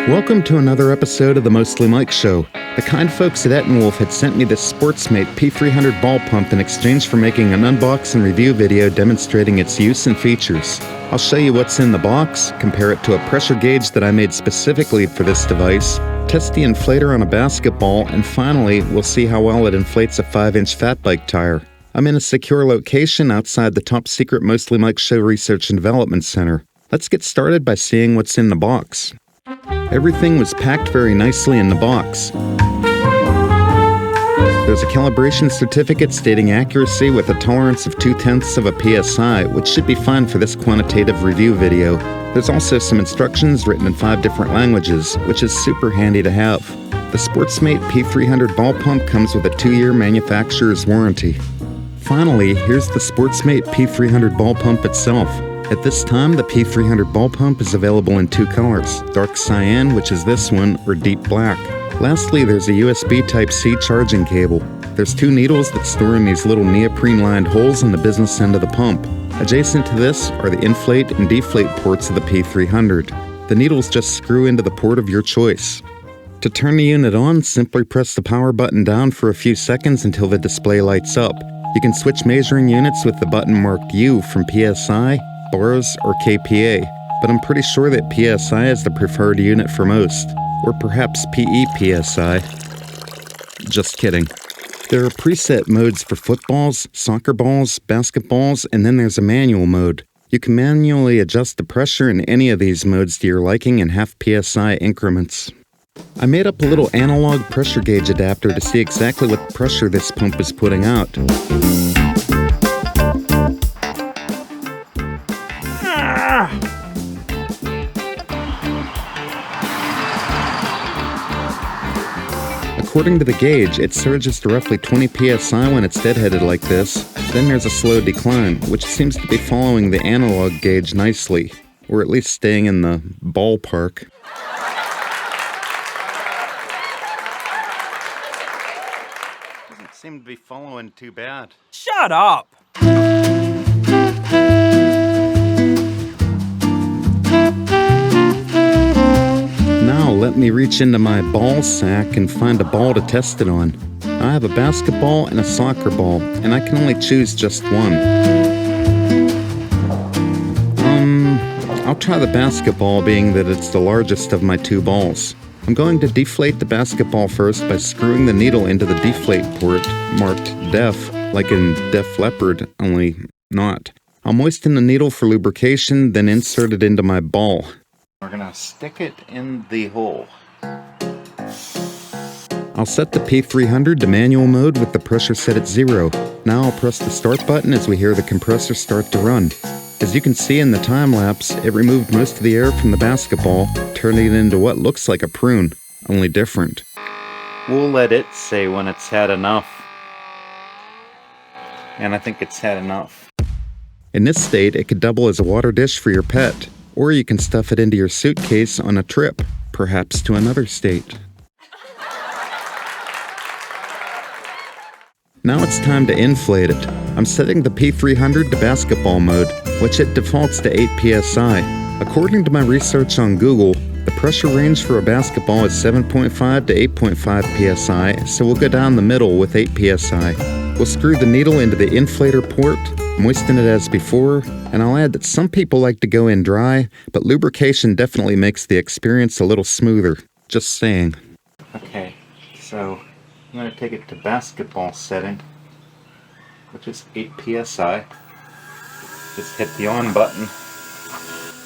Welcome to another episode of the Mostly Mike Show. The kind folks at Etenwolf had sent me this Sportsmate P300 ball pump in exchange for making an unbox and review video demonstrating its use and features. I'll show you what's in the box, compare it to a pressure gauge that I made specifically for this device, test the inflator on a basketball, and finally, we'll see how well it inflates a 5-inch fat bike tire. I'm in a secure location outside the top secret Mostly Mike Show Research and Development Center. Let's get started by seeing what's in the box. Everything was packed very nicely in the box. There's a calibration certificate stating accuracy with a tolerance of 0.2 of a PSI, which should be fine for this quantitative review video. There's also some instructions written in 5 different languages, which is super handy to have. The Sportsmate P300 ball pump comes with a 2-year manufacturer's warranty. Finally, here's the Sportsmate P300 ball pump itself. At this time, the P300 ball pump is available in 2 colors, dark cyan, which is this one, or deep black. Lastly, there's a USB Type-C charging cable. There's 2 needles that store in these little neoprene-lined holes on the business end of the pump. Adjacent to this are the inflate and deflate ports of the P300. The needles just screw into the port of your choice. To turn the unit on, simply press the power button down for a few seconds until the display lights up. You can switch measuring units with the button marked U from PSI, bars, or KPA, but I'm pretty sure that PSI is the preferred unit for most, or perhaps PE-PSI. Just kidding. There are preset modes for footballs, soccer balls, basketballs, and then there's a manual mode. You can manually adjust the pressure in any of these modes to your liking in half PSI increments. I made up a little analog pressure gauge adapter to see exactly what pressure this pump is putting out. According to the gauge, it surges to roughly 20 psi when it's deadheaded like this. Then there's a slow decline, which seems to be following the analog gauge nicely, or at least staying in the ballpark. Doesn't seem to be following too bad. Shut up! Now let me reach into my ball sack and find a ball to test it on. I have a basketball and a soccer ball, and I can only choose just one. I'll try the basketball, being that it's the largest of my 2 balls. I'm going to deflate the basketball first by screwing the needle into the deflate port, marked Def, like in Def Leppard, only not. I'll moisten the needle for lubrication, then insert it into my ball. We're gonna stick it in the hole. I'll set the P300 to manual mode with the pressure set at 0. Now I'll press the start button as we hear the compressor start to run. As you can see in the time lapse, it removed most of the air from the basketball, turning it into what looks like a prune, only different. We'll let it say when it's had enough. And I think it's had enough. In this state, it could double as a water dish for your pet. Or you can stuff it into your suitcase on a trip, perhaps to another state. Now it's time to inflate it. I'm setting the P300 to basketball mode, which it defaults to 8 psi. According to my research on Google, the pressure range for a basketball is 7.5 to 8.5 psi, so we'll go down the middle with 8 psi. We'll screw the needle into the inflator port, moisten it as before, and I'll add that some people like to go in dry, but lubrication definitely makes the experience a little smoother. Just saying. Okay, so I'm going to take it to basketball setting, which is 8 psi. Just hit the on button.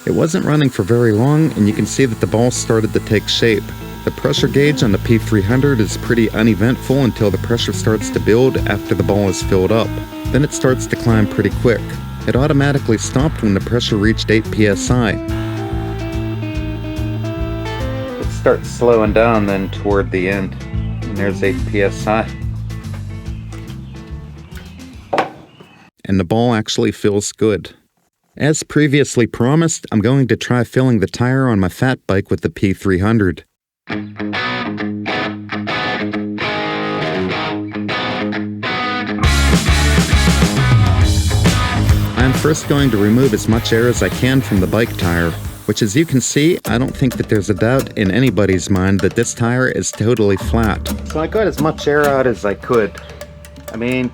It wasn't running for very long, and you can see that the ball started to take shape. The pressure gauge on the P300 is pretty uneventful until the pressure starts to build after the ball is filled up. Then it starts to climb pretty quick. It automatically stopped when the pressure reached 8 psi. It starts slowing down then toward the end. And there's 8 psi. And the ball actually feels good. As previously promised, I'm going to try filling the tire on my fat bike with the P300. I'm first going to remove as much air as I can from the bike tire. which, as you can see, I don't think that there's a doubt in anybody's mind that this tire is totally flat. So I got as much air out as I could. I mean,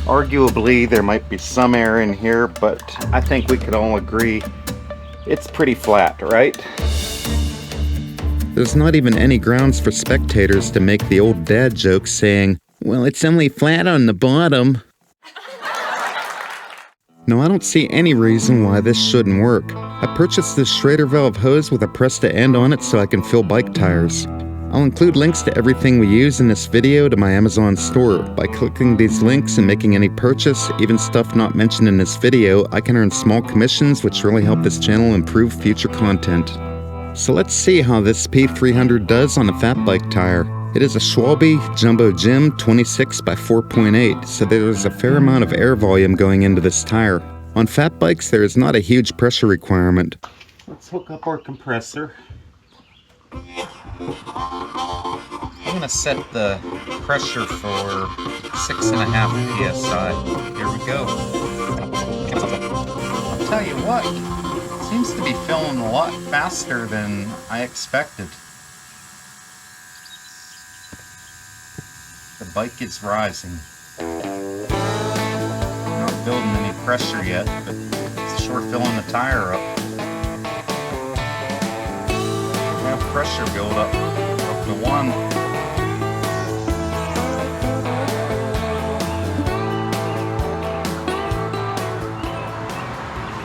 arguably there might be some air in here, but I think we could all agree it's pretty flat, right? There's not even any grounds for spectators to make the old dad joke saying, well, it's only flat on the bottom. No, I don't see any reason why this shouldn't work. I purchased this Schrader valve hose with a press-to-end on it so I can fill bike tires. I'll include links to everything we use in this video to my Amazon store. By clicking these links and making any purchase, even stuff not mentioned in this video, I can earn small commissions which really help this channel improve future content. So let's see how this P300 does on a fat bike tire. It is a Schwalbe Jumbo Jim 26 by 4.8, so there's a fair amount of air volume going into this tire. On fat bikes, there is not a huge pressure requirement. Let's hook up our compressor. I'm going to set the pressure for 6.5 psi. Here we go. I'll tell you what, it seems to be filling a lot faster than I expected. The bike is rising. I'm not building any pressure yet, but it's sure filling the tire up. We have pressure build up to 1.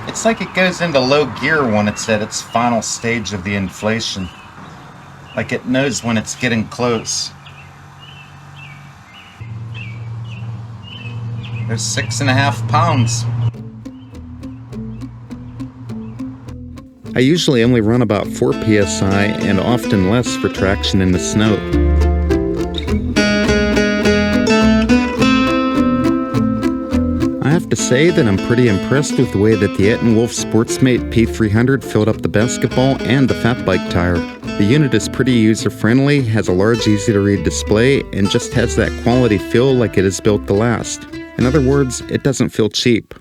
It's like it goes into low gear when it's at its final stage of the inflation. Like it knows when it's getting close. There's 6.5 pounds. I usually only run about 4 psi and often less for traction in the snow. I have to say that I'm pretty impressed with the way that the Etenwolf Sportsmate P300 filled up the basketball and the fat bike tire. The unit is pretty user-friendly, has a large easy-to-read display, and just has that quality feel like it is built to last. In other words, it doesn't feel cheap.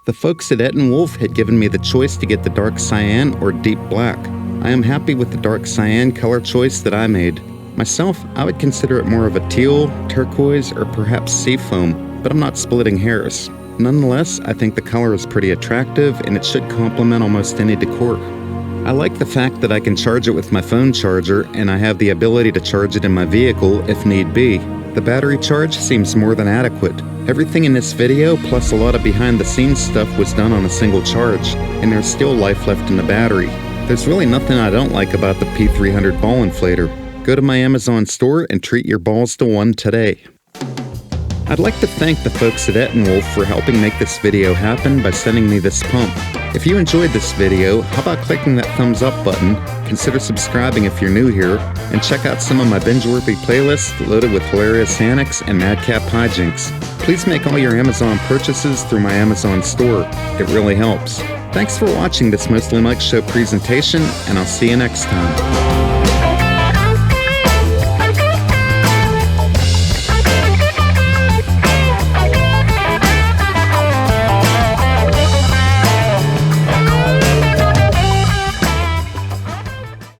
The folks at Etenwolf had given me the choice to get the dark cyan or deep black. I am happy with the dark cyan color choice that I made. Myself, I would consider it more of a teal, turquoise, or perhaps seafoam, but I'm not splitting hairs. Nonetheless, I think the color is pretty attractive and it should complement almost any decor. I like the fact that I can charge it with my phone charger and I have the ability to charge it in my vehicle if need be. The battery charge seems more than adequate. Everything in this video, plus a lot of behind-the-scenes stuff, was done on a single charge, and there's still life left in the battery. There's really nothing I don't like about the P300 ball inflator. Go to my Amazon store and treat your balls to one today. I'd like to thank the folks at Etenwolf for helping make this video happen by sending me this pump. If you enjoyed this video, how about clicking that thumbs up button, consider subscribing if you're new here, and check out some of my binge-worthy playlists loaded with hilarious antics and madcap hijinks. Please make all your Amazon purchases through my Amazon store. It really helps. Thanks for watching this Mostly Mike Show presentation, and I'll see you next time.